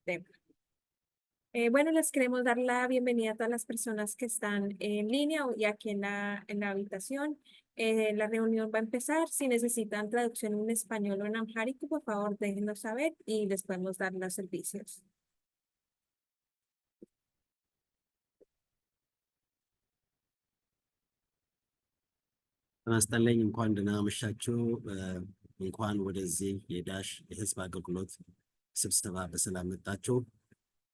tema. Bueno, les queremos dar la bienvenida a todas las personas que están en línea y aquí en la habitación. La reunión va a empezar. Si necesitan traducción en español o en amhárico, por favor, déjenos saber y les podemos dar los servicios. አስጠለኝ እንኳን ደህና መሻችሁ። እንኳን ወደዚህ የዳሽ የህዝብ አገልግሎት ስብሰባ በሰላም መጣችሁ።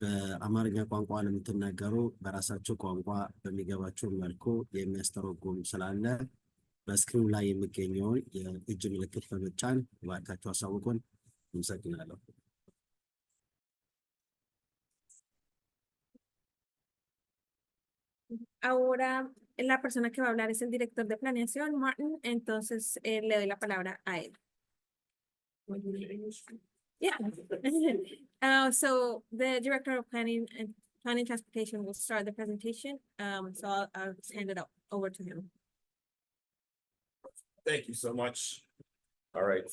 በአማርኛ ቋንቋ ለምትናገሩ በራሳችሁ ቋንቋ በሚገባችሁ መልኩ የሚያስተረጉም ስላለ በስክሪኑ ላይ የሚገኘውን የእጅ ምልክት በመጫን እባካችሁ አሳውቁን። አመሰግናለሁ። Ahora la persona que va a hablar es el director de planeación, Martin, entonces le doy la palabra a él. Yeah. So the director of planning and transportation will start the presentation. So I'll hand it over to him. Thank you so much. All right,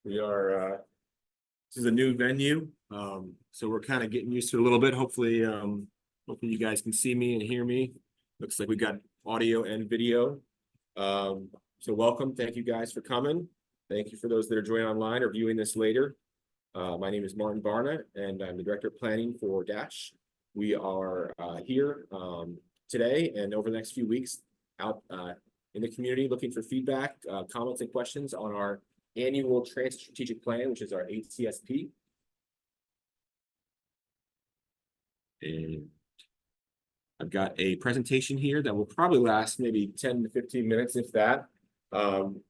we are this is a new venue, so we're kind of getting used to it a little bit. Hopefully you guys can see me and hear me. Looks like we got audio and video. So welcome. Thank you guys for coming. Thank you for those that are joining online or viewing this later. My name is Martin Barna, and I'm the Director of Planning for Dash. We are here today and over the next few weeks out in the community looking for feedback, comments, and questions on our annual Transit Strategic Plan, which is our ATSP. And I've got a presentation here that will probably last maybe 10 to 15 minutes, if that,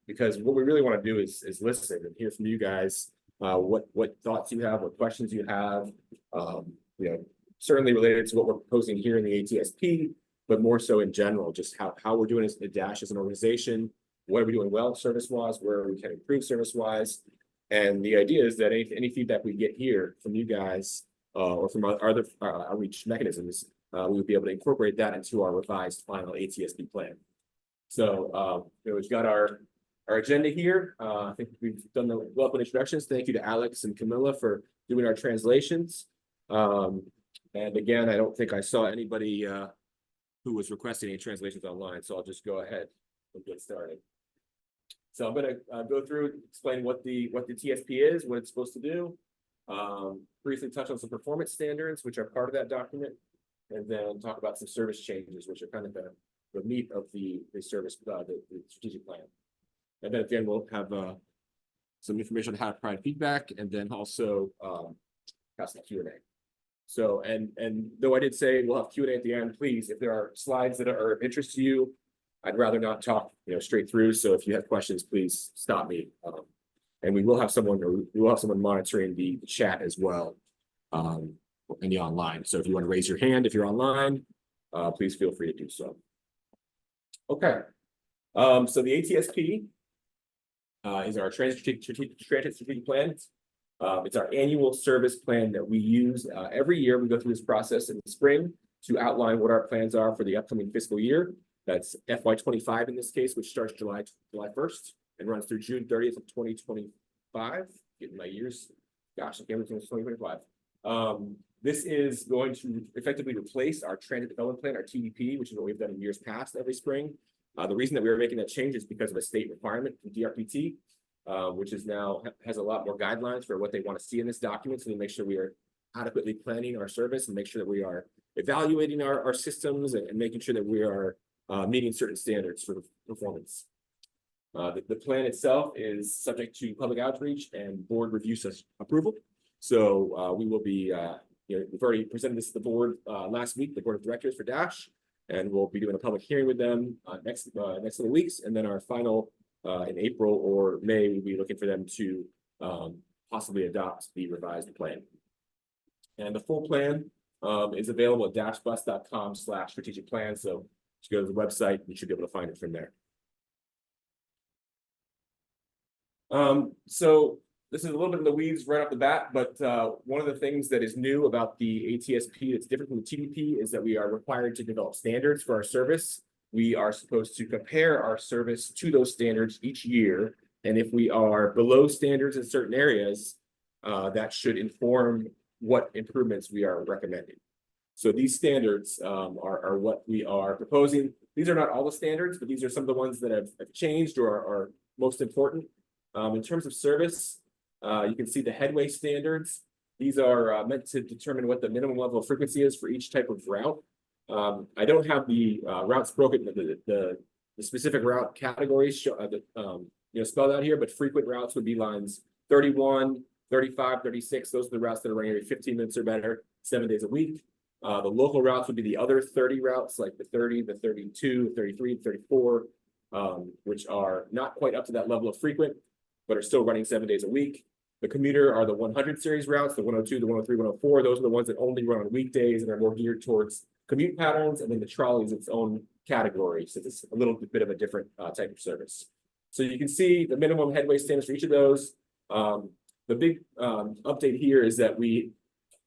because what we really want to do is listen and hear from you guys, what thoughts you have, what questions you have, certainly related to what we're proposing here in the ATSP, but more so in general, just how we're doing as Dash as an organization, what are we doing well service-wise, where we can improve service-wise. And the idea is that any feedback we get here from you guys or from our other outreach mechanisms, we would be able to incorporate that into our revised final ATSP plan. So we've got our agenda here. I think we've done the welcome introductions. Thank you to Alex and Camilla for doing our translations. And again, I don't think I saw anybody who was requesting any translations online, so I'll just go ahead and get started. So I'm going to go through, explain what the TSP is, what it's supposed to do, briefly touch on some performance standards, which are part of that document, and then talk about some service changes, which are kind of the meat of the service, the strategic plan. And then at the end, we'll have some information on how to provide feedback, and then also have some Q&A. So, and though I did say we'll have Q&A at the end, please, if there are slides that are of interest to you, I'd rather not talk, straight through. So if you have questions, please stop me. And we will have someone monitoring the chat as well, in the online. So if you want to raise your hand, if you're online, please feel free to do so. Okay. So the ATSP is our Transit Strategic Plan. It's our annual service plan that we use every year. We go through this process in the spring to outline what our plans are for the upcoming fiscal year. That's FY25 in this case, which starts July 1st and runs through June 30th of 2025. Getting my years, gosh, I can't remember 2025. This is going to effectively replace our Transit Development Plan, our TDP, which is what we've done in years past every spring. The reason that we were making that change is because of a state requirement from DRPT, which is now has a lot more guidelines for what they want to see in this document. So we make sure we are adequately planning our service and make sure that we are evaluating our systems and making sure that we are meeting certain standards for performance. The plan itself is subject to public outreach and board review approval. So we will be, we've already presented this to the board last week, the board of directors for Dash, and we'll be doing a public hearing with them next couple of weeks. And then our final in April or May, we'll be looking for them to possibly adopt the revised plan. And the full plan is available at dashbus.com/strategic plan. So if you go to the website, you should be able to find it from there. So this is a little bit in the weeds right off the bat, but one of the things that is new about the ATSP that's different from the TDP is that we are required to develop standards for our service. We are supposed to compare our service to those standards each year. And if we are below standards in certain areas, that should inform what improvements we are recommending. So these standards are what we are proposing. These are not all the standards, but these are some of the ones that have changed or are most important. In terms of service, you can see the headway standards. These are meant to determine what the minimum level of frequency is for each type of route. I don't have the routes broken, the specific route categories spelled out here, but frequent routes would be lines 31, 35, 36. Those are the routes that are running every 15 minutes or better, 7 days a week. The local routes would be the other 30 routes, like the 30, the 32, 33, 34, which are not quite up to that level of frequent, but are still running 7 days a week. The commuter are the 100 series routes, the 102, the 103, 104. Those are the ones that only run on weekdays and are more geared towards commute patterns. And then the trolley is its own category, so it's a little bit of a different type of service. So you can see the minimum headway standards for each of those. The big update here is that we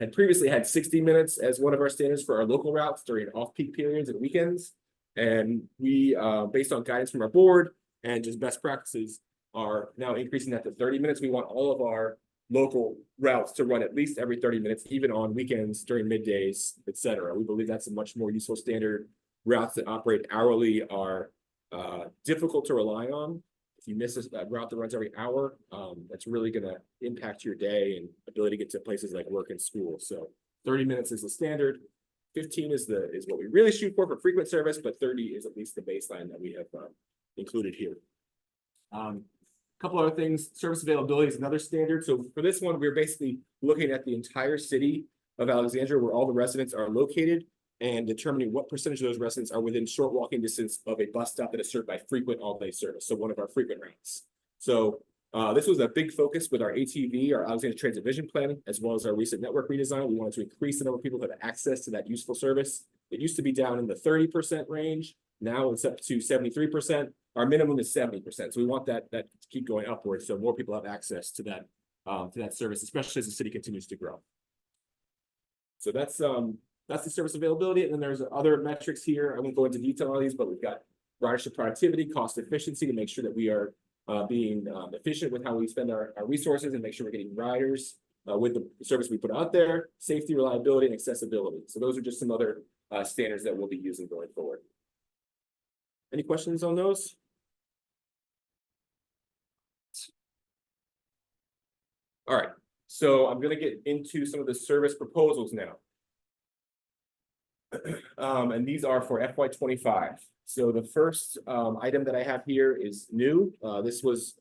had previously had 60 minutes as one of our standards for our local routes during off-peak periods and weekends. And we, based on guidance from our board and just best practices, are now increasing that to 30 minutes. We want all of our local routes to run at least every 30 minutes, even on weekends, during middays, etc. We believe that's a much more useful standard. Routes that operate hourly are difficult to rely on. If you miss a route that runs every hour, that's really going to impact your day and ability to get to places like work and school. So 30 minutes is the standard. 15 is what we really shoot for frequent service, but 30 is at least the baseline that we have included here. A couple other things. Service availability is another standard. So for this one, we're basically looking at the entire city of Alexandria, where all the residents are located, and determining what percentage of those residents are within short walking distance of a bus stop that is served by frequent all-day service. So one of our frequent routes. So this was a big focus with our ATV, our Alexandria Transit Vision Plan, as well as our recent network redesign. We wanted to increase the number of people that have access to that useful service. It used to be down in the 30% range. Now it's up to 73%. Our minimum is 70%. So we want that to keep going upwards, so more people have access to that service, especially as the city continues to grow. So that's the service availability. And then there's other metrics here. I won't go into detail on these, but we've got ridership productivity, cost efficiency to make sure that we are being efficient with how we spend our resources and make sure we're getting riders with the service we put out there, safety, reliability, and accessibility. So those are just some other standards that we'll be using going forward. Any questions on those? All right, so I'm going to get into some of the service proposals now. And these are for FY25. So the first item that I have here is new. This was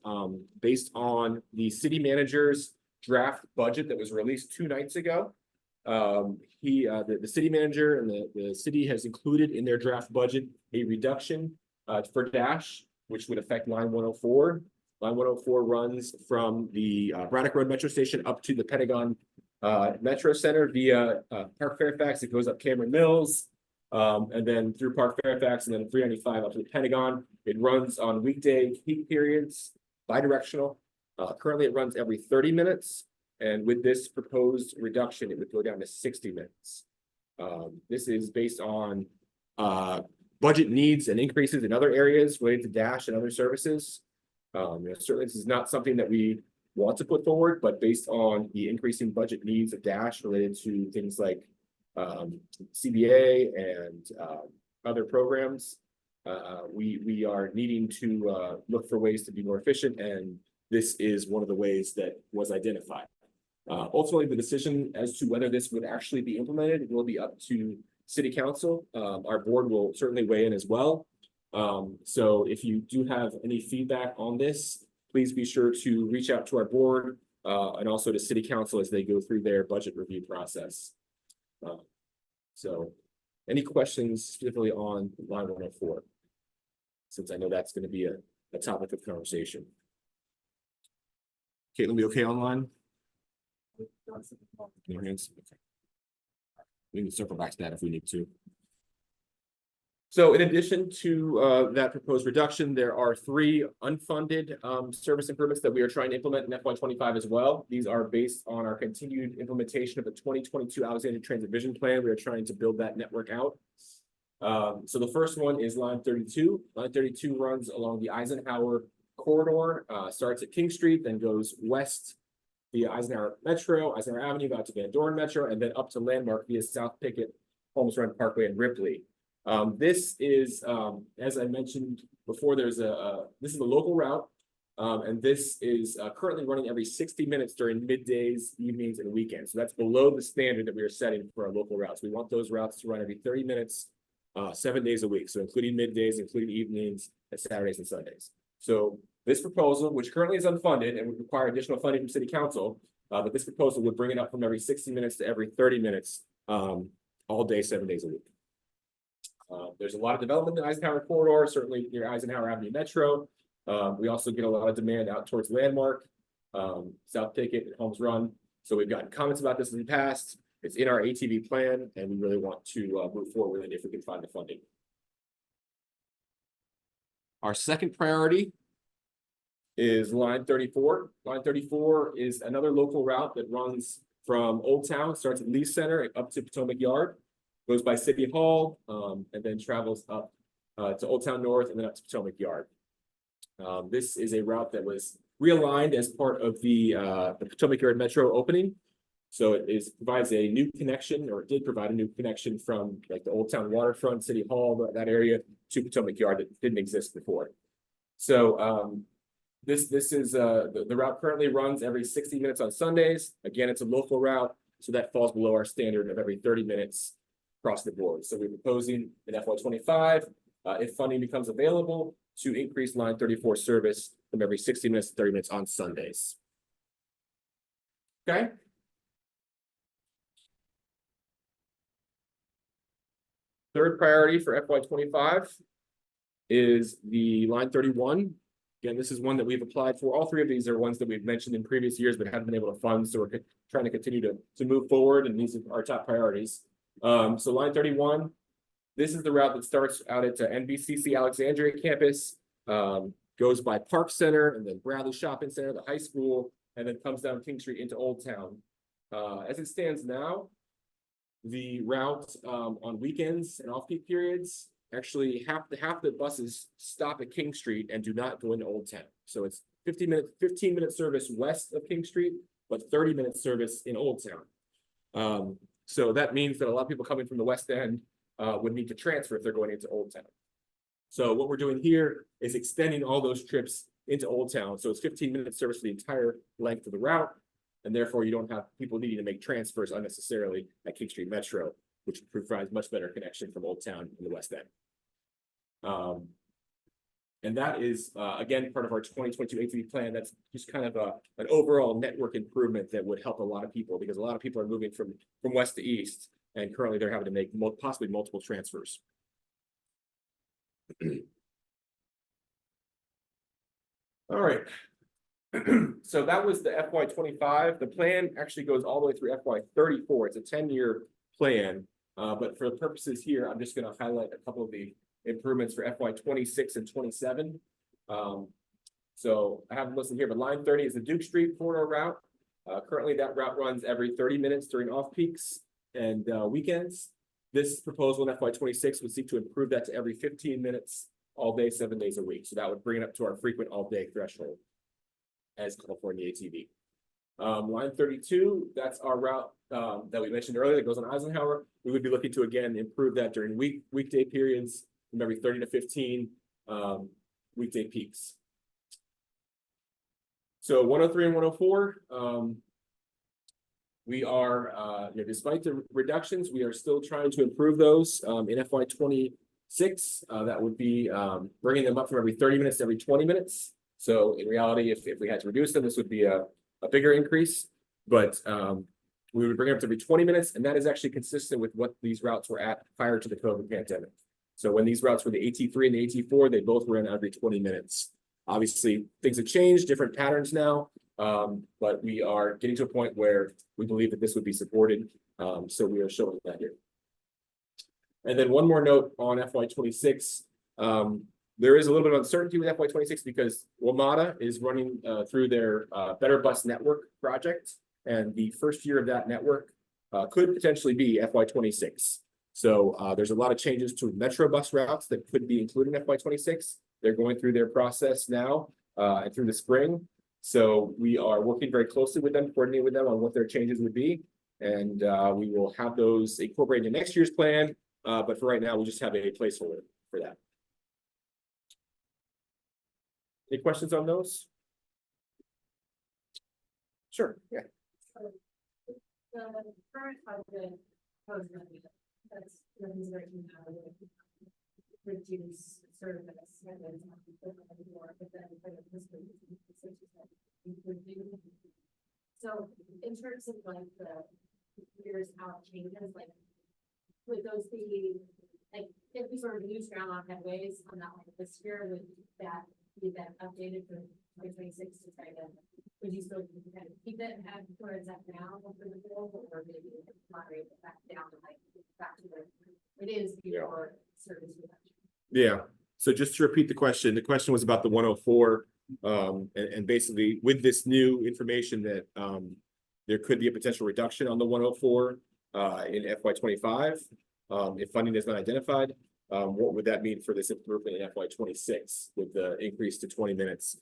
based on the city manager's draft budget that was released 2 nights ago. The city manager and the city has included in their draft budget a reduction for Dash, which would affect line 104. Line 104 runs from the Braddock Road Metro Station up to the Pentagon Metro Center via Park Fairfax. It goes up Cameron Mills, and then through Park Fairfax, and then 395 up to the Pentagon. It runs on weekday peak periods, bi-directional. Currently, it runs every 30 minutes, and with this proposed reduction, it would go down to 60 minutes. This is based on budget needs and increases in other areas related to Dash and other services. Certainly, this is not something that we want to put forward, but based on the increasing budget needs of Dash related to things like CBA and other programs, we are needing to look for ways to be more efficient, and this is one of the ways that was identified. Ultimately, the decision as to whether this would actually be implemented will be up to City Council. Our board will certainly weigh in as well. So if you do have any feedback on this, please be sure to reach out to our board and also to City Council as they go through their budget review process. So any questions specifically on line 104, since I know that's going to be a topic of conversation. Caitlin, be okay online? No hands? Okay. We can circle back to that if we need to. So in addition to that proposed reduction, there are 3 unfunded service improvements that we are trying to implement in FY25 as well. These are based on our continued implementation of the 2022 Alexandria Transit Vision Plan. We are trying to build that network out. So the first one is line 32. Line 32 runs along the Eisenhower corridor, starts at King Street, then goes west via Eisenhower Metro, Eisenhower Avenue, out to Van Dorn Metro, and then up to Landmark via South Pickett, Holmes Run Parkway, and Ripley. This is, as I mentioned before, this is a local route, and this is currently running every 60 minutes during middays, evenings, and weekends. So that's below the standard that we are setting for our local routes. We want those routes to run every 30 minutes, 7 days a week. So including middays, including evenings, and Saturdays and Sundays. So this proposal, which currently is unfunded and would require additional funding from City Council, but this proposal would bring it up from every 60 minutes to every 30 minutes, all day, 7 days a week. There's a lot of development in the Eisenhower corridor, certainly near Eisenhower Avenue Metro. We also get a lot of demand out towards Landmark, South Pickett, and Holmes Run. So we've gotten comments about this in the past. It's in our ATV plan, and we really want to move forward with it if we can find the funding. Our second priority is line 34. Line 34 is another local route that runs from Old Town, starts at Lee Center up to Potomac Yard, goes by City Hall, and then travels up to Old Town North and then up to Potomac Yard. This is a route that was realigned as part of the Potomac Yard Metro opening. So it provides a new connection, or it did provide a new connection from like the Old Town waterfront, City Hall, that area to Potomac Yard that didn't exist before. So this is the route currently runs every 60 minutes on Sundays. Again, it's a local route, so that falls below our standard of every 30 minutes across the board. So we're proposing in FY25, if funding becomes available, to increase line 34 service from every 60 minutes to 30 minutes on Sundays. Okay. Third priority for FY25 is the line 31. Again, this is one that we've applied for. All three of these are ones that we've mentioned in previous years, but haven't been able to fund. So we're trying to continue to move forward, and these are our top priorities. So line 31, this is the route that starts out at NBCC Alexandria campus, goes by Park Center and then Bradley Shopping Center, the high school, and then comes down King Street into Old Town. As it stands now, the route on weekends and off-peak periods, actually half the buses stop at King Street and do not go into Old Town. So it's 15-minute service west of King Street, but 30-minute service in Old Town. So that means that a lot of people coming from the West End would need to transfer if they're going into Old Town. So what we're doing here is extending all those trips into Old Town. So it's 15-minute service for the entire length of the route. And therefore, you don't have people needing to make transfers unnecessarily at King Street Metro, which provides much better connection from Old Town in the West End. And that is, again, part of our 2022 ATV plan. That's just kind of an overall network improvement that would help a lot of people, because a lot of people are moving from west to east, and currently they're having to make possibly multiple transfers. All right. So that was the FY25. The plan actually goes all the way through FY34. It's a 10-year plan, but for the purposes here, I'm just going to highlight a couple of the improvements for FY26 and 27. So I have them listed here, but line 30 is the Duke Street corridor route. Currently, that route runs every 30 minutes during off-peaks and weekends. This proposal in FY26 would seek to improve that to every 15 minutes all day, 7 days a week. So that would bring it up to our frequent all-day threshold as called for in the ATV. Line 32, that's our route that we mentioned earlier that goes on Eisenhower. We would be looking to, again, improve that during weekday periods from every 30 to 15 weekday peaks. So 103 and 104, we are, despite the reductions, we are still trying to improve those in FY26. That would be bringing them up from every 30 minutes to every 20 minutes. So in reality, if we had to reduce them, this would be a bigger increase, but we would bring it up to every 20 minutes, and that is actually consistent with what these routes were at prior to the COVID pandemic. So when these routes were the AT3 and the AT4, they both ran every 20 minutes. Obviously, things have changed, different patterns now, but we are getting to a point where we believe that this would be supported. So we are showing that here. And then one more note on FY26. There is a little bit of uncertainty with FY26 because WMATA is running through their Better Bus Network project, and the first year of that network could potentially be FY26. So there's a lot of changes to Metro bus routes that could be included in FY26. They're going through their process now and through the spring. So we are working very closely with them, coordinating with them on what their changes would be. And we will have those incorporated in next year's plan. But for right now, we just have a placeholder for that. Any questions on those? Sure, yeah. So the current budget proposed that's reduce service and then more, but then for the fiscal so in terms of like the years out changes, like would those be like if we sort of use ground on headways on that like this year, would that be then updated for 2026 to try to would you still kind of keep it and have where it's at now for the goal, or maybe moderate it back down to like back to where it is before service reduction? Yeah. So just to repeat the question was about the 104. And basically with this new information that there could be a potential reduction on the 104 in FY25 if funding is not identified. What would that mean for this improvement in FY26 with the increase to 20 minutes?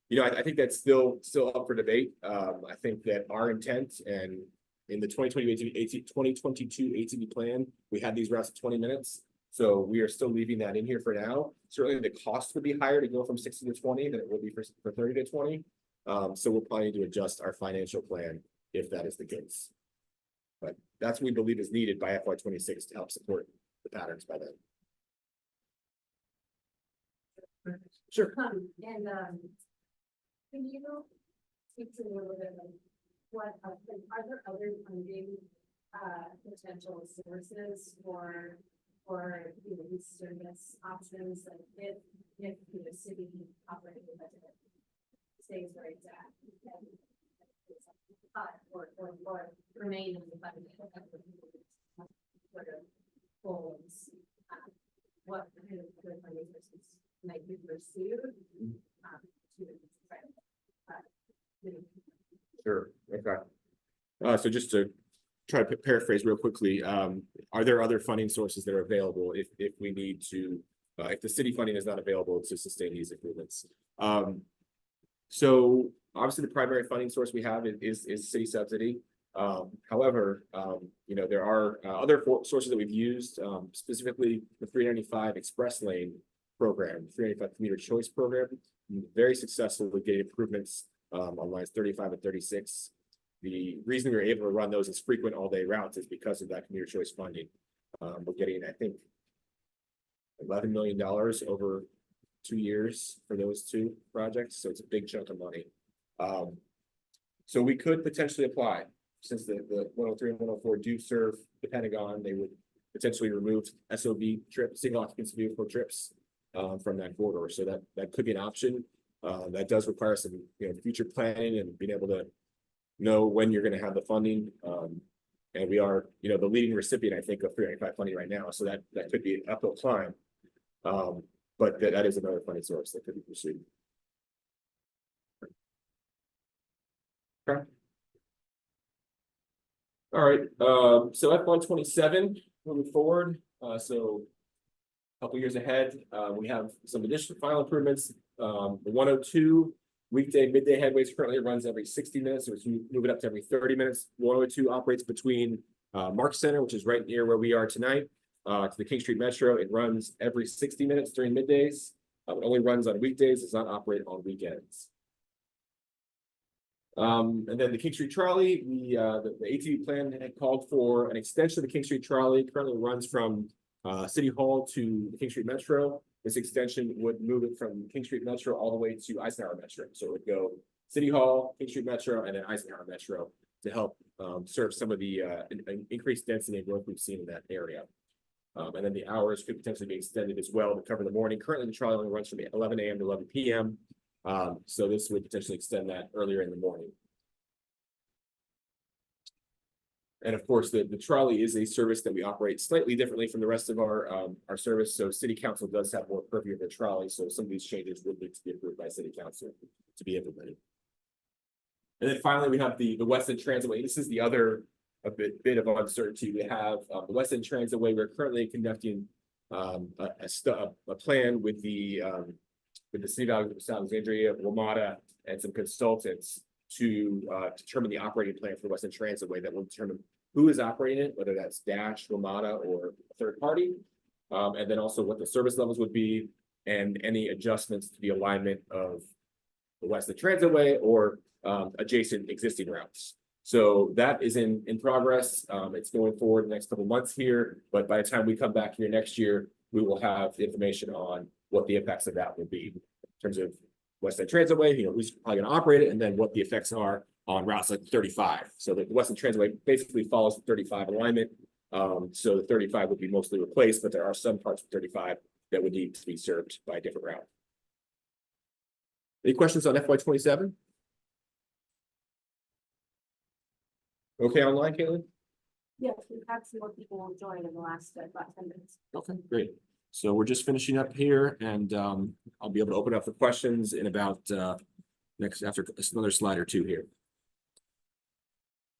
You know, I think that's still up for debate. I think that our intent and in the 2022 ATP plan, we had these routes at 20 minutes. So we are still leaving that in here for now. Certainly the cost would be higher to go from 60 to 20 than it would be for 30 to 20. So we'll probably need to adjust our financial plan if that is the case. But that's what we believe is needed by FY26 to help support the patterns by then. Sure. And can you speak to a little bit of what are there other funding potential sources for you know, these service options that if you know city operating budget stays where it's at or remain in the budget, what are goals, what kind of good funding sources might be pursued to try to Sure. Okay. So just to try to paraphrase real quickly, are there other funding sources that are available if we need to, if the city funding is not available to sustain these improvements? So obviously the primary funding source we have is city subsidy. However, you know, there are other sources that we've used, specifically the 395 Express Lane program, 395 Commuter Choice program, very successful with getting improvements on lines 35 and 36. The reason we were able to run those as frequent all-day routes is because of that commuter choice funding. We're getting, I think, $11 million over 2 years for those two projects, so it's a big chunk of money. So we could potentially apply, since the 103 and 104 do serve the Pentagon, they would potentially remove SOV trips, single occupancy vehicle trips from that corridor. So that could be an option. That does require some future planning and being able to know when you're going to have the funding. And we are, the leading recipient, I think, of 395 funding right now. So that could be an uphill climb. But that is another funding source that could be pursued. Okay. All right. So F127 moving forward. So a couple years ahead, we have some additional final improvements. The 102 weekday midday headways currently runs every 60 minutes, so we move it up to every 30 minutes. 102 operates between Mark Center, which is right near where we are tonight, to the King Street Metro. It runs every 60 minutes during middays. It only runs on weekdays. Does not operate on weekends. And then the King Street Trolley, the ATP plan had called for an extension of the King Street Trolley. Currently runs from City Hall to the King Street Metro. This extension would move it from King Street Metro all the way to Eisenhower Metro. So it would go City Hall, King Street Metro, and then Eisenhower Metro to help serve some of the increased density and growth we've seen in that area. And then the hours could potentially be extended as well to cover the morning. Currently, the trolley only runs from 11 a.m. to 11 p.m. So this would potentially extend that earlier in the morning. And of course, the trolley is a service that we operate slightly differently from the rest of our service. So City Council does have more purview of the trolley. So some of these changes would need to be approved by City Council to be implemented. And then finally, we have the West End Transitway. This is the other bit of uncertainty. We have the West End Transitway. We're currently conducting a plan with the with the city of Alexandria, WMATA, and some consultants to determine the operating plan for Western Transitway that will determine who is operating it, whether that's Dash, WMATA, or a third party. And then also what the service levels would be and any adjustments to the alignment of the Western Transitway or adjacent existing routes. So that is in progress. It's going forward the next couple months here, but by the time we come back here next year, we will have the information on what the effects of that will be in terms of Western Transitway, you know, who's probably going to operate it, and then what the effects are on routes like 35. So the Western Transitway basically follows the 35 alignment. So the 35 would be mostly replaced, but there are some parts of 35 that would need to be served by a different route. Any questions on FY27? Okay, online, Caitlin? Yes, we've had some more people join in the last about 10 minutes. Okay, great. So we're just finishing up here, and I'll be able to open up for questions in about after another slide or two here.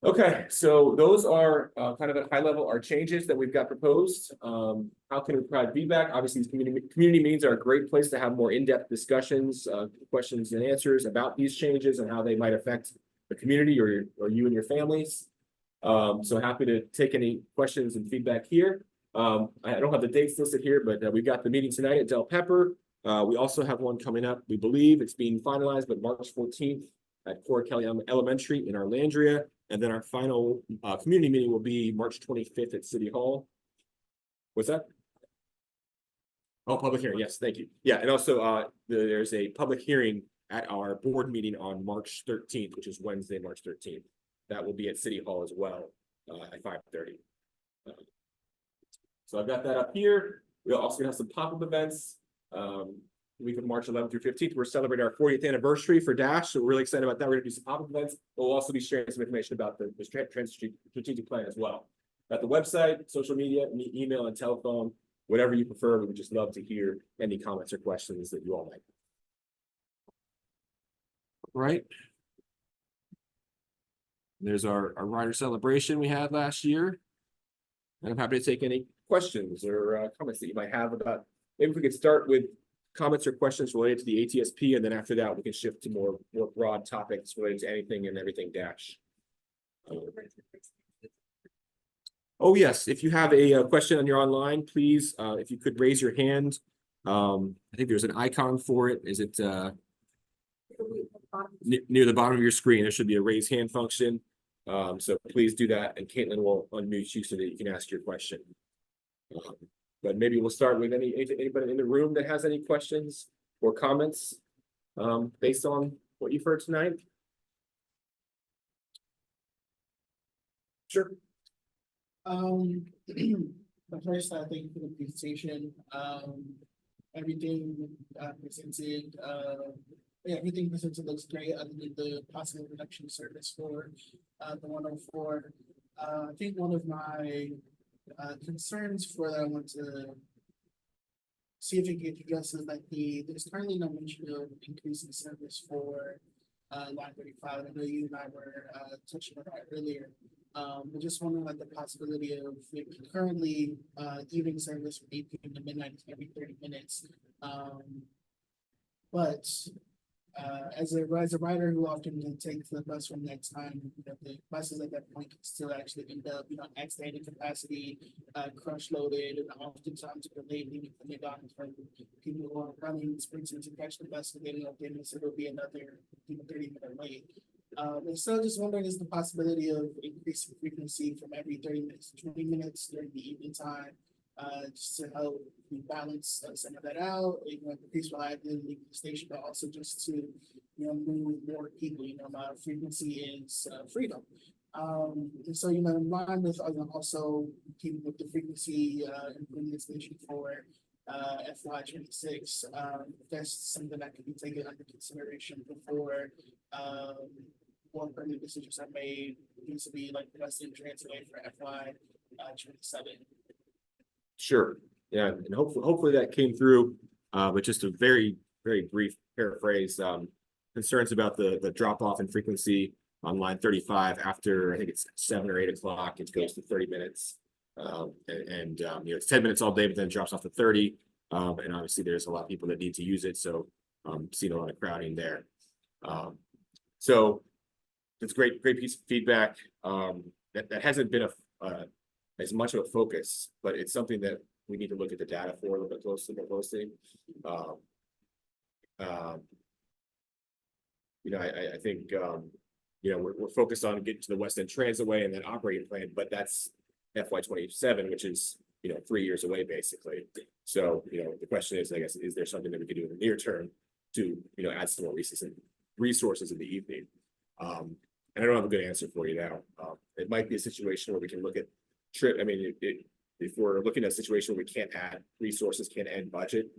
Okay, so those are kind of at high level our changes that we've got proposed. How can we provide feedback? Obviously, these community meetings are a great place to have more in-depth discussions, questions and answers about these changes and how they might affect the community or you and your families. So happy to take any questions and feedback here. I don't have the dates listed here, but we've got the meeting tonight at Del Pepper. We also have one coming up. We believe it's being finalized, but March 14th at Cora Kelly Elementary in Alexandria. And then our final community meeting will be March 25th at City Hall. What's that? Oh, public hearing. Yes, thank you. Yeah, and also there's a public hearing at our board meeting on March 13th, which is Wednesday, March 13th. That will be at City Hall as well at 5:30. So I've got that up here. We'll also have some pop-up events. Week of March 11th through 15th, we're celebrating our 40th anniversary for Dash. So we're really excited about that. We're going to do some pop-up events. We'll also be sharing some information about the Transit Strategic Plan as well. At the website, social media, email, and telephone, whatever you prefer. We would just love to hear any comments or questions that you all might have. Right. There's our rider celebration we had last year. And I'm happy to take any questions or comments that you might have about, maybe if we could start with comments or questions related to the ATSP, and then after that we can shift to more broad topics related to anything and everything Dash. Oh yes, if you have a question on your online, please, if you could raise your hand. I think there's an icon for it. Is it near the bottom of your screen? There should be a raise hand function. So please do that, and Caitlin will unmute you so that you can ask your question. But maybe we'll start with anybody in the room that has any questions or comments based on what you've heard tonight. Sure. But first, thank you for the presentation. Everything presented, everything presented looks great, other than the possible reduction service for the 104. I think one of my concerns for that I want to see if it can address is that there's currently no mention of increasing service for line 35. I know you and I were touching on that earlier. We're just wondering like the possibility of currently evening service from 8 p.m. to midnight every 30 minutes. But as a rider who often takes the bus from that time, the buses at that point can still actually end up, at standing capacity, crush loaded, and oftentimes delayed leaving from the dock for people who are running sprinting to catch the bus and getting up there, so it'll be another 30-minute wait. And so just wondering, is the possibility of increasing frequency from every 30 minutes to 20 minutes during the evening time, just to help balance some of that out, increase reliability of the station, but also just to, move more people, frequency is freedom. And so, in line with also keeping with the frequency in the station for FY26, that's something that could be taken under consideration before more permanent decisions are made. It needs to be like the Western Transitway for FY27. Sure. Yeah, and hopefully that came through. But just a very, very brief paraphrase. Concerns about the drop off in frequency on line 35 after I think it's 7 or 8 o'clock. It goes to 30 minutes. It's 10 minutes all day, but then it drops off to 30. And obviously there's a lot of people that need to use it. So seen a lot of crowding there. So it's great piece of feedback. That hasn't been as much of a focus, but it's something that we need to look at the data for a little bit more closely. I think we're focused on getting to the West End Transitway and that operating plan, but that's FY27, which is 3 years away basically. So the question is, I guess, is there something that we could do in the near term to add some more resources in the evening? And I don't have a good answer for you now. It might be a situation where we can look at trip. I mean, if we're looking at a situation where we can't add resources, can't add budget,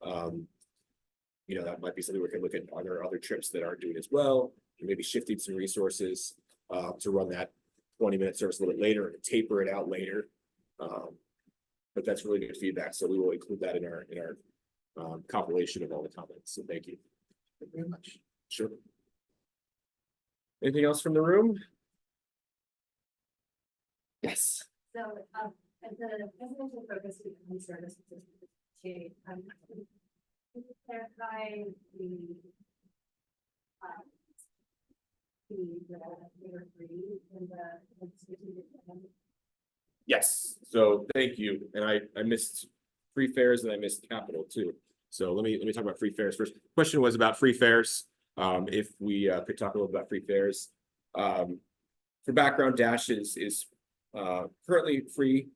that might be something we can look at. Are there other trips that are doing as well? And maybe shifting some resources to run that 20-minute service a little bit later and taper it out later. But that's really good feedback. So we will include that in our compilation of all the comments. So thank you. Thank you very much. Sure. Anything else from the room? Yes. So, as the presidential focus on services to clarify the strategic plan. Yes. So thank you. And I missed free fares and I missed capital too. So let me talk about free fares first. Question was about free fares. If we could talk a little about free fares. For background, Dash is currently free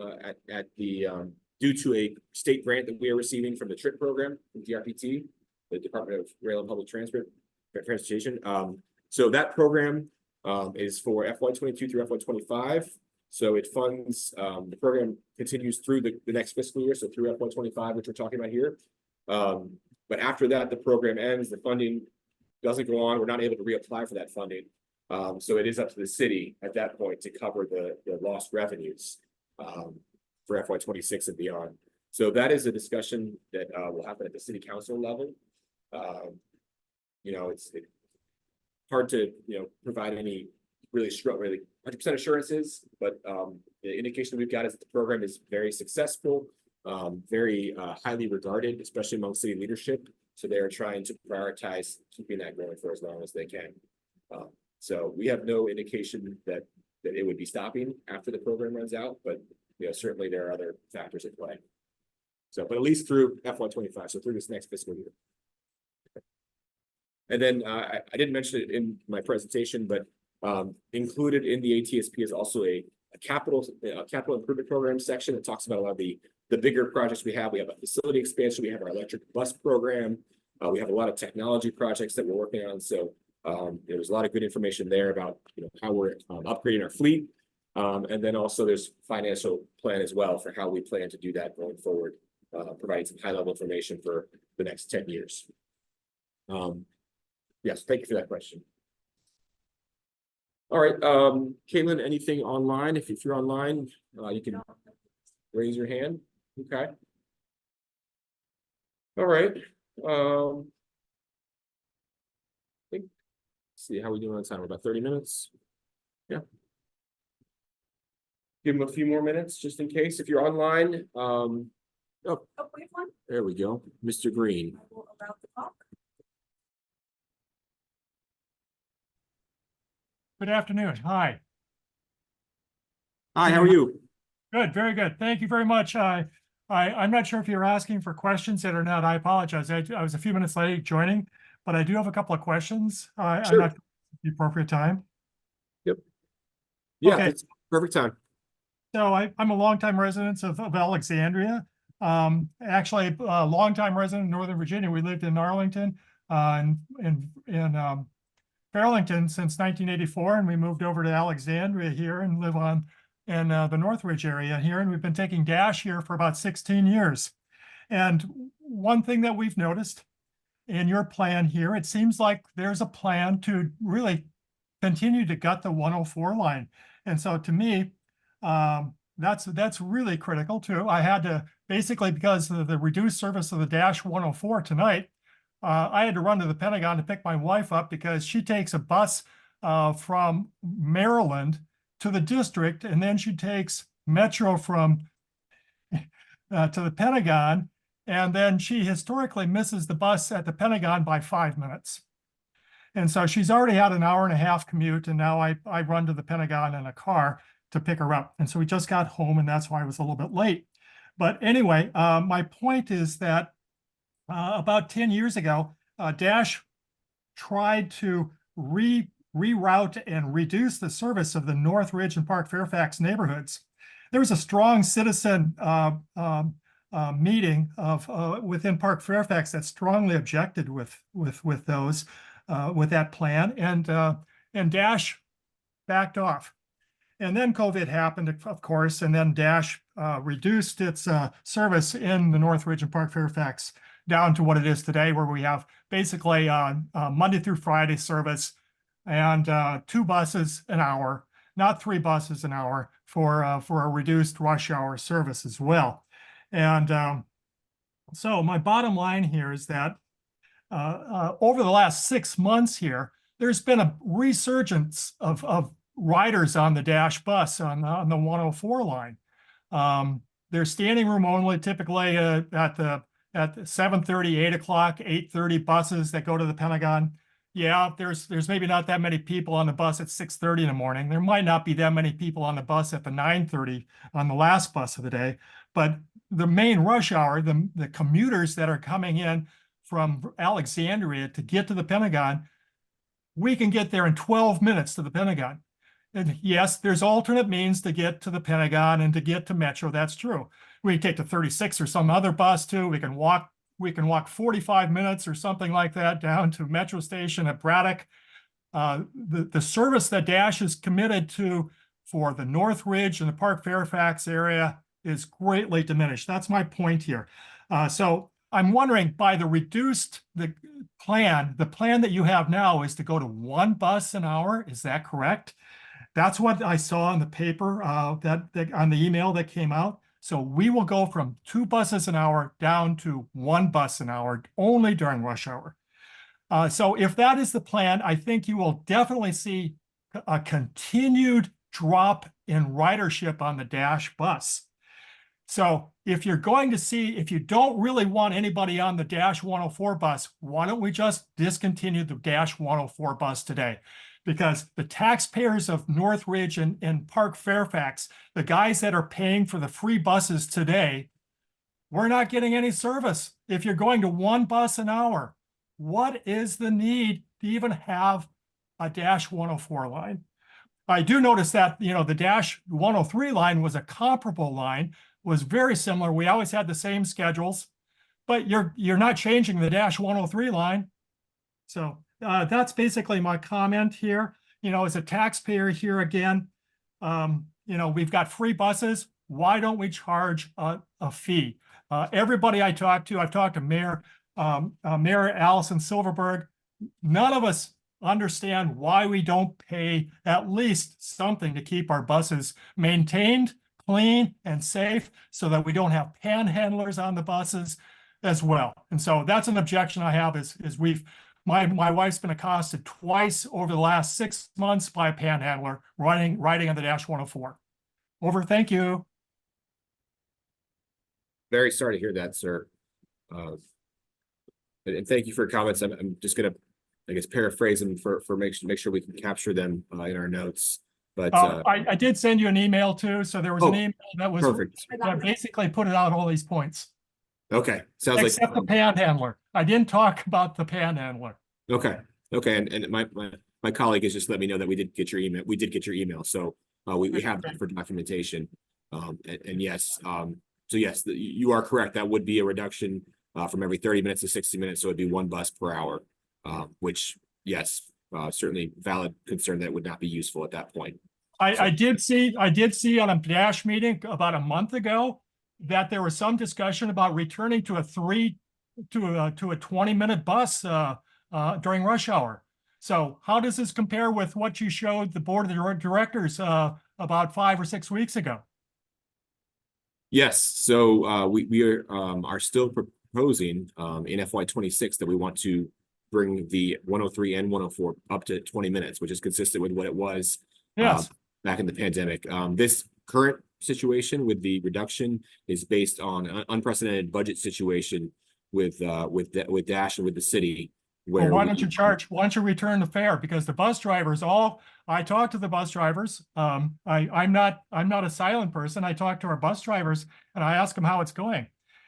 at the due to a state grant that we are receiving from the TRIP program from DRPT, the Department of Rail and Public Transportation. So that program is for FY22 through FY25. So it funds the program continues through the next fiscal year, so through FY25, which we're talking about here. But after that, the program ends, the funding doesn't go on. We're not able to reapply for that funding. So it is up to the city at that point to cover the lost revenues for FY26 and beyond. So that is a discussion that will happen at the city council level. It's hard to provide any really 100% assurances, but the indication we've got is that the program is very successful, very highly regarded, especially among city leadership. So they are trying to prioritize keeping that going for as long as they can. So we have no indication that it would be stopping after the program runs out, but certainly there are other factors at play. So, but at least through FY25, so through this next fiscal year. And then I didn't mention it in my presentation, but included in the ATSP is also a capital improvement program section that talks about a lot of the bigger projects we have. We have a facility expansion. We have our electric bus program. We have a lot of technology projects that we're working on. So there's a lot of good information there about how we're upgrading our fleet. And then also there's financial plan as well for how we plan to do that going forward, providing some high level information for the next 10 years. Yes, thank you for that question. All right, Caitlin, anything online? If you're online, you can raise your hand. Okay. All right. See how we doing on time. We're about 30 minutes. Yeah. Give them a few more minutes just in case. If you're online, Oh, wait one. there we go. Mr. Green. About the clock. Good afternoon. Hi. Hi, how are you? Good, very good. Thank you very much. I'm not sure if you're asking for questions yet or not. I apologize. I was a few minutes late joining, but I do have a couple of questions. Sure. I'm not the appropriate time. Yep. Yeah, Okay. it's perfect time. So I'm a longtime resident of Alexandria. Actually, a longtime resident in Northern Virginia. We lived in Arlington, in Fairlington since 1984, and we moved over to Alexandria here and live in the Northridge area here, and we've been taking Dash here for about 16 years. And one thing that we've noticed in your plan here, it seems like there's a plan to really continue to gut the 104 line. And so to me, that's really critical too. I had to basically, because of the reduced service of the Dash 104 tonight, I had to run to the Pentagon to pick my wife up because she takes a bus from Maryland to the district, and then she takes Metro from to the Pentagon, And then she historically misses the bus at the Pentagon by 5 minutes. And so she's already had an hour and a half commute, and now I run to the Pentagon in a car to pick her up. And so we just got home, and that's why I was a little bit late. But anyway, my point is that about 10 years ago, Dash tried to reroute and reduce the service of the North Ridge and Park Fairfax neighborhoods. There was a strong citizen meeting within Park Fairfax that strongly objected with that plan, and Dash backed off. And then COVID happened, of course, and then Dash reduced its service in the North Ridge and Park Fairfax down to what it is today, where we have basically Monday through Friday service and 2 buses an hour, not 3 buses an hour for a reduced rush hour service as well. And so my bottom line here is that over the last 6 months here, there's been a resurgence of riders on the Dash bus on the 104 line. There's standing room only, typically at 7:30, 8 o'clock, 8:30 buses that go to the Pentagon. Yeah, there's maybe not that many people on the bus at 6:30 in the morning. There might not be that many people on the bus at the 9:30 on the last bus of the day. But the main rush hour, the commuters that are coming in from Alexandria to get to the Pentagon, we can get there in 12 minutes to the Pentagon. And yes, there's alternate means to get to the Pentagon and to get to Metro. That's true. We can take the 36 or some other bus too. We can walk 45 minutes or something like that down to Metro Station at Braddock. The service that Dash is committed to for the North Ridge and the Park Fairfax area is greatly diminished. That's my point here. So I'm wondering, by the plan that you have now is to go to 1 bus an hour. Is that correct? That's what I saw in the paper that on the email that came out. So we will go from 2 buses an hour down to 1 bus an hour only during rush hour. So if that is the plan, I think you will definitely see a continued drop in ridership on the Dash bus. So if you don't really want anybody on the Dash 104 bus, why don't we just discontinue the Dash 104 bus today? Because the taxpayers of North Ridge and Park Fairfax, the guys that are paying for the free buses today, we're not getting any service. If you're going to 1 bus an hour, what is the need to even have a Dash 104 line? I do notice that, the Dash 103 line was a comparable line, was very similar. We always had the same schedules, but you're not changing the Dash 103 line. So that's basically my comment here. As a taxpayer here again, we've got free buses. Why don't we charge a fee? Everybody I've talked to Mayor Allison Silverberg, none of us understand why we don't pay at least something to keep our buses maintained, clean, and safe, so that we don't have panhandlers on the buses as well. And so that's an objection I have is my wife's been accosted twice over the last 6 months by a panhandler riding on the Dash 104. Over. Thank you. Very sorry to hear that, sir. And thank you for your comments. I'm just going to, I guess, paraphrase them for make sure we can capture them in our notes. But I did send you an email too. So there was an email that was perfect. that basically put it out all these points. Okay, sounds except the panhandler. I didn't talk about the panhandler. Okay, and my colleague has just let me know that we did get your email. We did get your email, so we have that for documentation. And yes, so yes, you are correct. That would be a reduction from every 30 minutes to 60 minutes. So it'd be 1 bus per hour, which yes, certainly valid concern that would not be useful at that point. I did see on a Dash meeting about a month ago that there was some discussion about returning to a 20-minute bus during rush hour. So how does this compare with what you showed the board of directors about 5 or 6 weeks ago? Yes, so we are still proposing in FY26 that we want to bring the 103 and 104 up to 20 minutes, which is consistent with what it was Yes. Back in the pandemic. This current situation with the reduction is based on an unprecedented budget situation with Dash and with the city. Well, Where why don't you return the fare? Because the bus drivers I talked to the bus drivers. I'm not a silent person. I talk to our bus drivers and I ask them how it's going.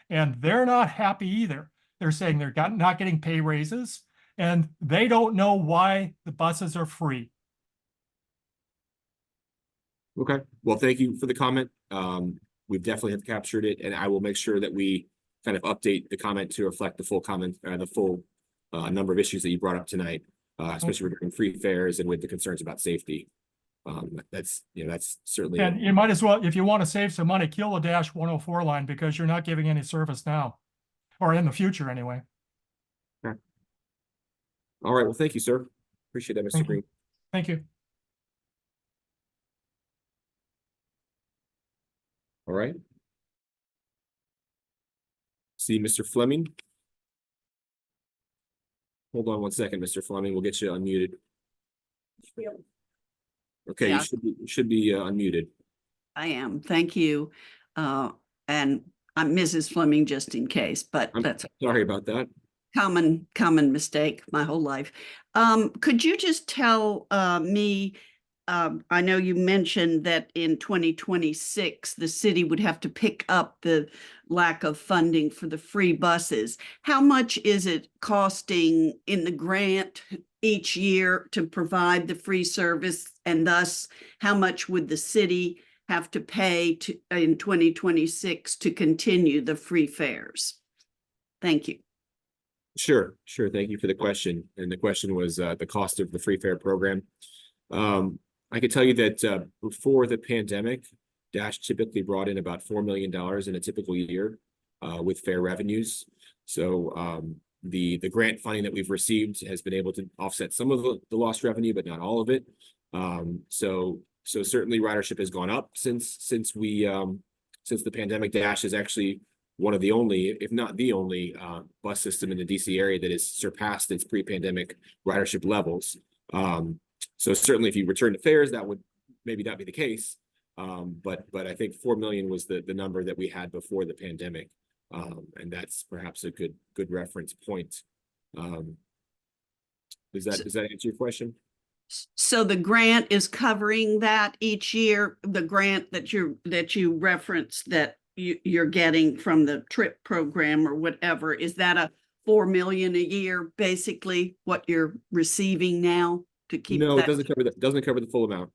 And they're not happy either. They're saying they're not getting pay raises and they don't know why the buses are free. Okay, well, thank you for the comment. We definitely have captured it, and I will make sure that we kind of update the comment to reflect the full comment, the full number of issues that you brought up tonight, especially regarding free fares and with the concerns about safety. That's certainly. And you might as well, if you want to save some money, kill the Dash 104 line because you're not giving any service now, or in the future anyway. Okay. All right, well, thank you, sir. Appreciate that, Mr. Green. Thank you. All right. See Mr. Fleming. Hold on one second, Mr. Fleming. We'll get you unmuted. Okay, Yeah. you should be unmuted. I am. Thank you. And I'm Mrs. Fleming just in case, but I'm that's a sorry about that. common mistake my whole life. Could you just tell me, I know you mentioned that in 2026, the city would have to pick up the lack of funding for the free buses. How much is it costing in the grant each year to provide the free service? And thus, how much would the city have to pay in 2026 to continue the free fares? Thank you. Sure. Thank you for the question. And the question was the cost of the free fare program. I can tell you that before the pandemic, Dash typically brought in about $4 million in a typical year with fare revenues. So the grant funding that we've received has been able to offset some of the lost revenue, but not all of it. So certainly ridership has gone up since the pandemic. Dash is actually one of the only, if not the only, bus system in the DC area that has surpassed its pre-pandemic ridership levels. So certainly if you return to fares, that would maybe not be the case. But I think 4 million was the number that we had before the pandemic. And that's perhaps a good reference point. Does that answer your question? So the grant is covering that each year, the grant that you referenced that you're getting from the TRIP program or whatever, is that a 4 million a year, basically what you're receiving now to keep? No, it doesn't cover the full amount.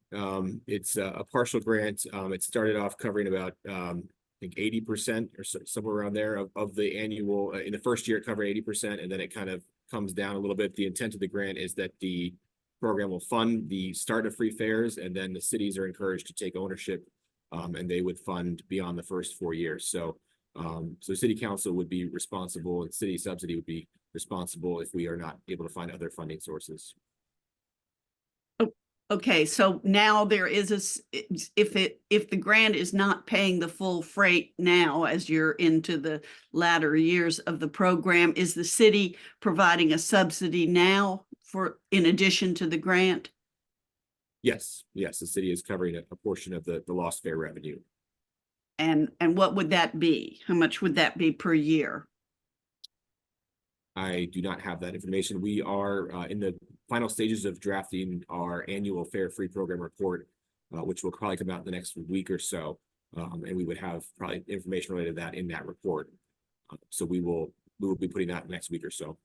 It's a partial grant. It started off covering about I think 80% or somewhere around there of the annual. In the first year, it covered 80%, and then it kind of comes down a little bit. The intent of the grant is that the program will fund the start of free fares, and then the cities are encouraged to take ownership, and they would fund beyond the first 4 years. So city council would be responsible, and city subsidy would be responsible if we are not able to find other funding sources. Okay, so now there is if the grant is not paying the full freight now as you're into the latter years of the program, is the city providing a subsidy now in addition to the grant? Yes, the city is covering a portion of the lost fare revenue. And what would that be? How much would that be per year? I do not have that information. We are in the final stages of drafting our annual fare free program report, which will probably come out in the next week or so. And we would have probably information related to that in that report. So we will be putting that next week or so.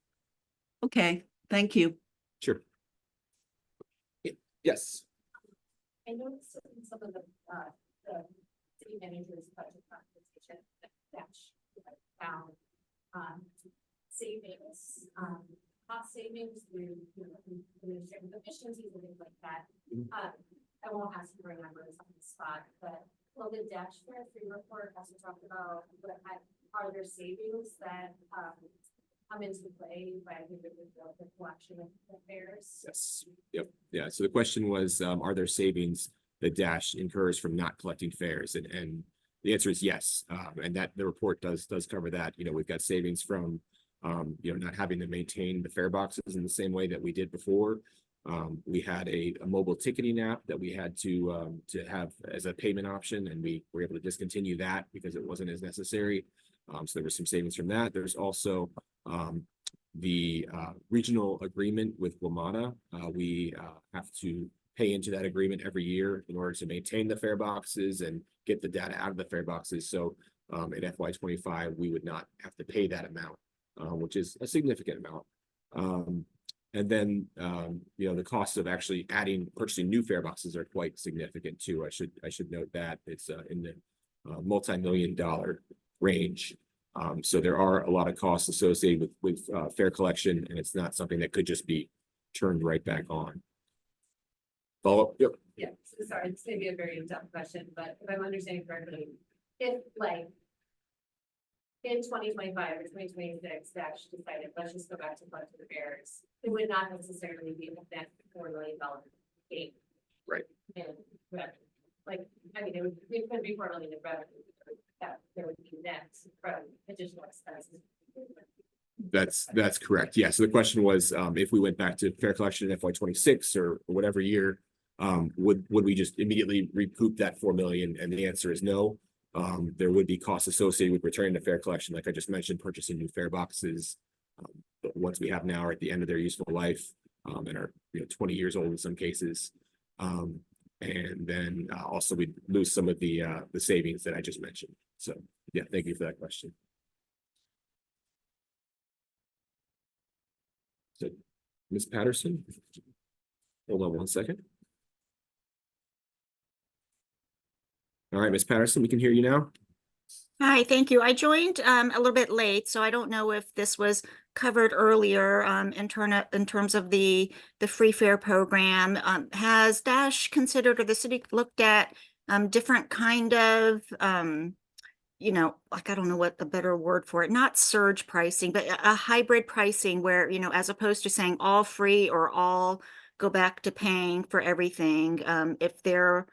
Okay, thank you. Sure. Yes. I noticed in some of the city manager's budget documentation that found savings, cost savings through administrative efficiencies and things like that. I won't ask you for numbers on the spot, but will the Dash fare free report also talk about are there savings that come into play by the collection of fares? Yes. Yep. Yeah. So the question was, are there savings that Dash incurs from not collecting fares? And the answer is yes. And that the report does cover that. We've got savings from not having to maintain the fare boxes in the same way that we did before. We had a mobile ticketing app that we had to have as a payment option, and we were able to discontinue that because it wasn't as necessary. So there was some savings from that. There's also the regional agreement with WMATA. We have to pay into that agreement every year in order to maintain the fare boxes and get the data out of the fare boxes. So in FY25, we would not have to pay that amount, which is a significant amount. And then, the costs of actually purchasing new fare boxes are quite significant too. I should note that it's in the multi-million-dollar range. So there are a lot of costs associated with fare collection, and it's not something that could just be turned right back on. Follow up? Yep. Yeah, so sorry, this may be a very tough question, but if I'm understanding correctly, if like in 2025 or 2026, Dash decided, let's just go back to collecting the fares, it would not necessarily be a net $4 million gain. Right. And revenue. Like, I mean, it could be $4 million in revenue, that there would be net from additional expenses. That's correct. Yeah. So the question was, if we went back to fare collection in FY26 or whatever year, would we just immediately recoup that $4 million? And the answer is no. There would be costs associated with returning to fare collection, like I just mentioned, purchasing new fare boxes. But once we have now are at the end of their useful life, and are 20 years old in some cases. And then also we lose some of the savings that I just mentioned. So yeah, thank you for that question. So, Ms. Patterson, hold on one second. All right, Ms. Patterson, we can hear you now. Hi, thank you. I joined a little bit late, so I don't know if this was covered earlier in terms of the free fare program. Has Dash considered, or the city looked at different kind of like, I don't know what the better word for it, not surge pricing, but a hybrid pricing where, as opposed to saying all free or all go back to paying for everything, if there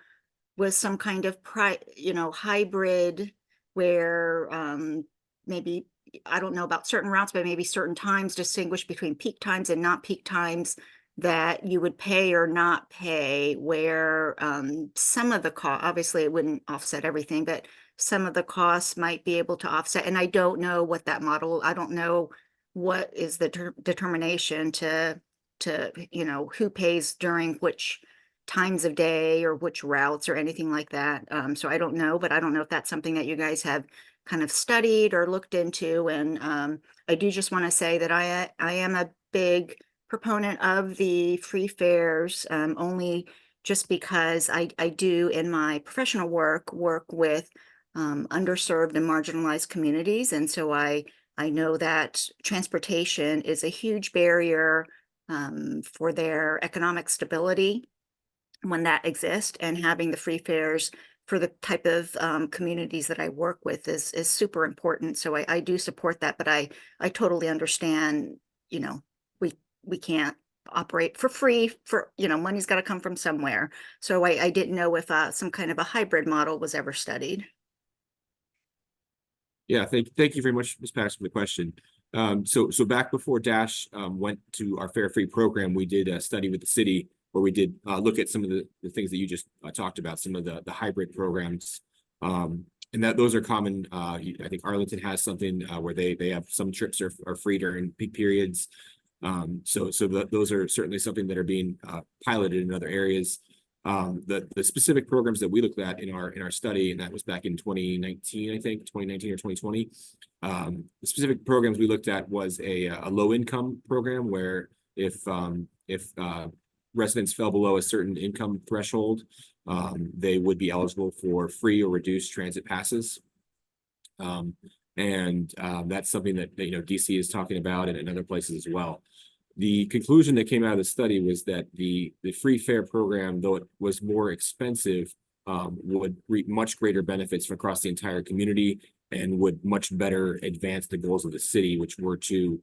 was some kind of hybrid where maybe, I don't know about certain routes, but maybe certain times distinguish between peak times and not peak times, that you would pay or not pay, where some of the cost, obviously it wouldn't offset everything, but some of the costs might be able to offset. And I don't know what that model, I don't know what is the determination to who pays during which times of day or which routes or anything like that. So I don't know, but I don't know if that's something that you guys have kind of studied or looked into. And I do just want to say that I am a big proponent of the free fares, only just because I do in my professional work with underserved and marginalized communities. And so I know that transportation is a huge barrier for their economic stability when that exists, and having the free fares for the type of communities that I work with is super important. So I do support that, but I totally understand, we can't operate for free, for, money's got to come from somewhere. So I didn't know if some kind of a hybrid model was ever studied. Yeah, thank you very much, Ms. Patterson, for the question. So back before Dash went to our fare free program, we did a study with the city where we did look at some of the things that you just talked about, some of the hybrid programs, and those are common. I think Arlington has something where they have some trips are free during peak periods. So those are certainly something that are being piloted in other areas. The specific programs that we looked at in our study, and that was back in 2019, I think 2019 or 2020. The specific programs we looked at was a low income program where if residents fell below a certain income threshold, they would be eligible for free or reduced transit passes. And that's something that DC is talking about, and in other places as well. The conclusion that came out of the study was that the free fare program, though it was more expensive, would reap much greater benefits from across the entire community and would much better advance the goals of the city, which were to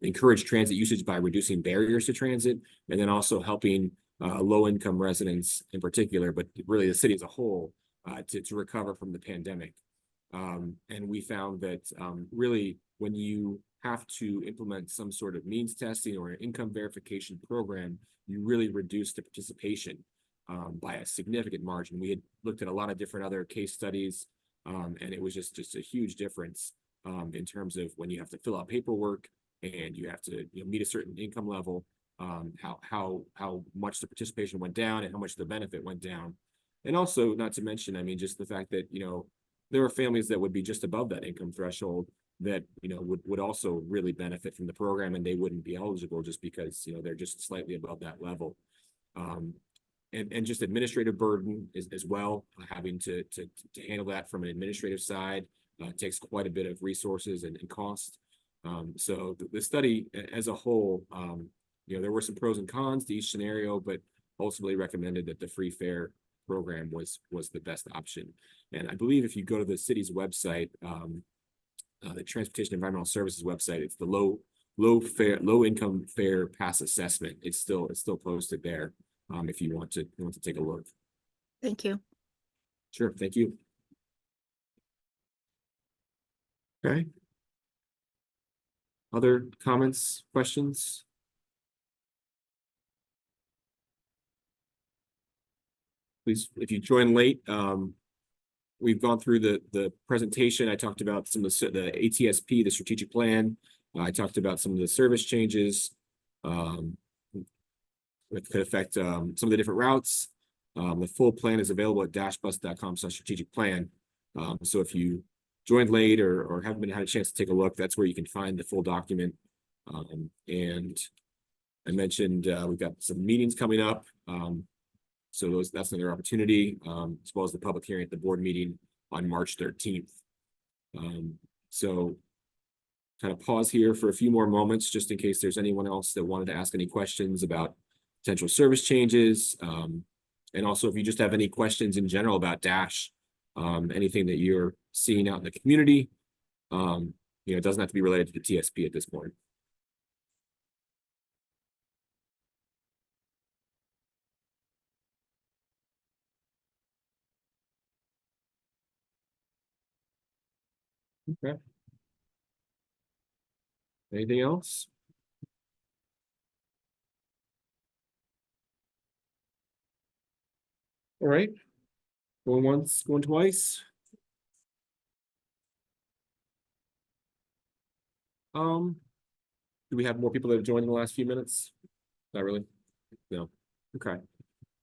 encourage transit usage by reducing barriers to transit, and then also helping low-income residents in particular, but really the city as a whole, to recover from the pandemic. And we found that really when you have to implement some sort of means testing or an income verification program, you really reduce the participation by a significant margin. We had looked at a lot of different other case studies, and it was just a huge difference in terms of when you have to fill out paperwork and you have to meet a certain income level, how much the participation went down and how much the benefit went down. And also, not to mention, I mean, just the fact that, there are families that would be just above that income threshold that, would also really benefit from the program, and they wouldn't be eligible just because, they're just slightly above that level. And just administrative burden as well, having to handle that from an administrative side takes quite a bit of resources and cost. So the study as a whole, there were some pros and cons to each scenario, but ultimately recommended that the free fare program was the best option. And I believe if you go to the city's website, the Transportation Environmental Services website, it's the low income fare pass assessment. It's still posted there if you want to take a look. Thank you. Sure, thank you. Okay. Other comments, questions? Please, if you join late, we've gone through the presentation. I talked about some of the ATSP, the strategic plan. I talked about some of the service changes that could affect some of the different routes. The full plan is available at dashbus.com/strategic plan. So if you joined late or haven't had a chance to take a look, that's where you can find the full document. And I mentioned we've got some meetings coming up. So that's another opportunity, as well as the public hearing at the board meeting on March 13th. So kind of pause here for a few more moments, just in case there's anyone else that wanted to ask any questions about potential service changes. And also if you just have any questions in general about Dash, anything that you're seeing out in the community, it doesn't have to be related to the TSP at this point. Okay. Anything else? All right. Going once, going twice. Do we have more people that have joined in the last few minutes? Not really. No. Okay.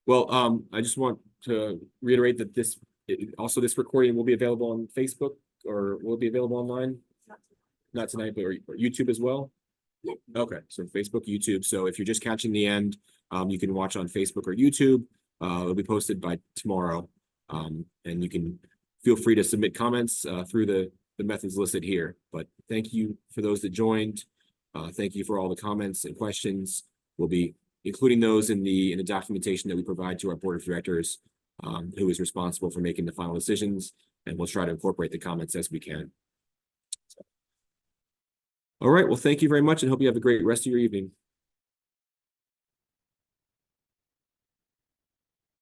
Well, I just want to reiterate that this recording will be available on Facebook, or will it be available online? Not tonight, but or YouTube as well. Okay, so Facebook, YouTube. So if you're just catching the end, you can watch on Facebook or YouTube. It'll be posted by tomorrow, and you can feel free to submit comments through the methods listed here. But thank you for those that joined. Thank you for all the comments and questions. We'll be including those in the documentation that we provide to our board of directors, who is responsible for making the final decisions, and we'll try to incorporate the comments as we can. All right, well, thank you very much, and hope you have a great rest of your evening.